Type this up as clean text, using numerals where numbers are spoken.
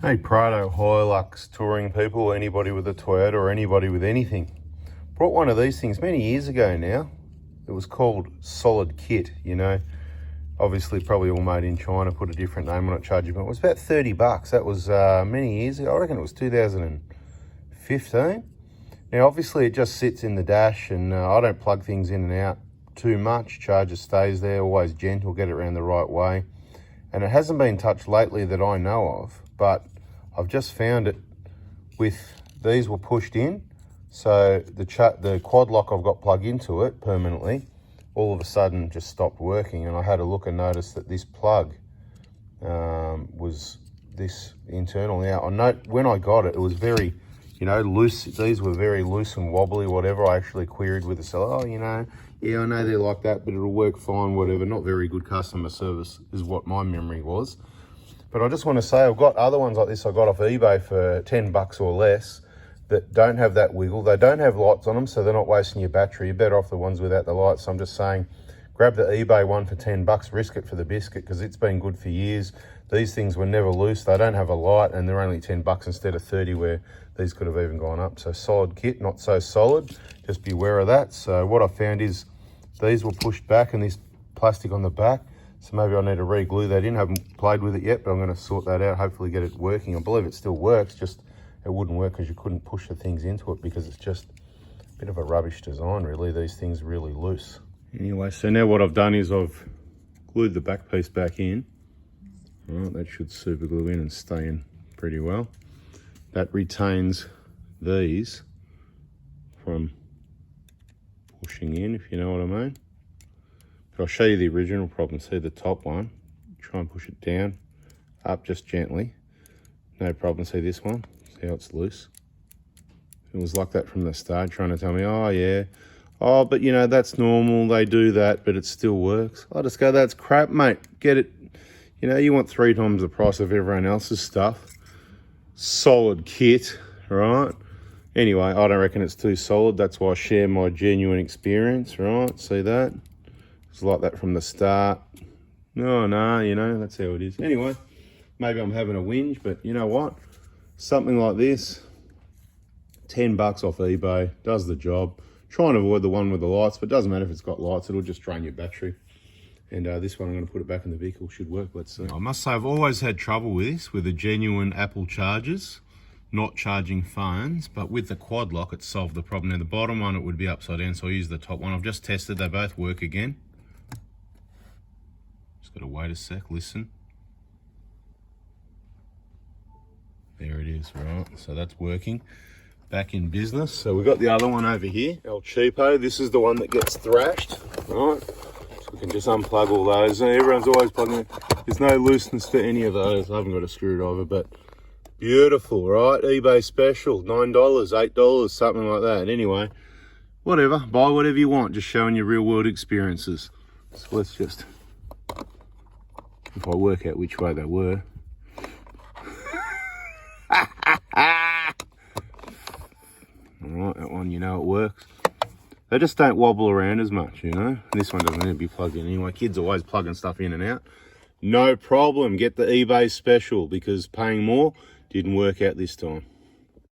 Hey Prado, Hilux touring people, anybody with a Toyota or anybody with anything. Brought one of these things many years ago now. It was called Solid Kit, you know. Obviously probably all made in China, put a different name on it, charge you, but it was about 30 bucks. That was many years ago. I reckon it was 2015. Now obviously it just sits in the dash and I don't plug things in and out too much. Charger stays there, always gentle, get it around the right way. And it hasn't been touched lately that I know of, but I've just found it with, these were pushed in. So the quad lock I've got plugged into it permanently, all of a sudden just stopped working. And I had a look and noticed that this plug was this internal. Now I note when I got it, it was very, you know, loose. These were very loose and wobbly, whatever. I actually queried with the seller, oh, you know, yeah, I know they're like that, but it'll work fine, whatever. Not very good customer service is what my memory was. But I just want to say, I've got other ones like this I got off eBay for 10 bucks or less that don't have that wiggle. They don't have lights on them, so they're not wasting your battery. You're better off the ones without the lights. So I'm just saying, grab the eBay one for 10 bucks, risk it for the biscuit, because it's been good for years. These things were never loose. They don't have a light, and they're only 10 bucks instead of 30, where these could have even gone up. So Solid Kit, not so solid. Just be aware of that. So what I found is these were pushed back and this plastic on the back. So maybe I need to re-glue that in. I haven't played with it yet, but I'm going to sort that out, hopefully get it working. I believe it still works, just it wouldn't work because you couldn't push the things into it because it's just a bit of a rubbish design, really. These things are really loose. Anyway, so now what I've done is I've glued the back piece back in. All right, that should super glue in and stay in pretty well. That retains these from pushing in, if you know what I mean. But I'll show you the original problem. See the top one, try and push it down, up just gently. No problem. See this one, see how it's loose? It was like that from the start, trying to tell me, oh yeah, oh, but you know, that's normal, they do that, but it still works. I just go, that's crap, mate. Get it, you know, you want 3 times the price of everyone else's stuff. Solid Kit, right? Anyway, I don't reckon it's too solid. That's why I share my genuine experience, right? See that? It's like that from the start. No, you know, that's how it is. Anyway, maybe I'm having a whinge, but you know what? Something like this, 10 bucks off eBay, does the job. Try and avoid the one with the lights, but it doesn't matter if it's got lights, it'll just drain your battery. And this one, I'm going to put it back in the vehicle, should work, let's see. I must say, I've always had trouble with this, with the genuine Apple chargers, not charging phones, but with the quad lock, it solved the problem. Now the bottom one, it would be upside down, so I use the top one. I've just tested, they both work again. Just got to wait a sec, listen. There it is, right? So that's working. Back in business. So we've got the other one over here, El Cheapo. This is the one that gets thrashed, right? So we can just unplug all those. Everyone's always plugging it. There's no looseness to any of those. I haven't got a screwdriver, but beautiful, right? eBay special, $9, $8, something like that. Anyway, whatever, buy whatever you want, just showing your real world experiences. So let's just, if I work out which way they were. All right, that one, you know it works. They just don't wobble around as much, you know. This one doesn't need to be plugged in anyway. Kids are always plugging stuff in and out. No problem, get the eBay special, because paying more didn't work out this time.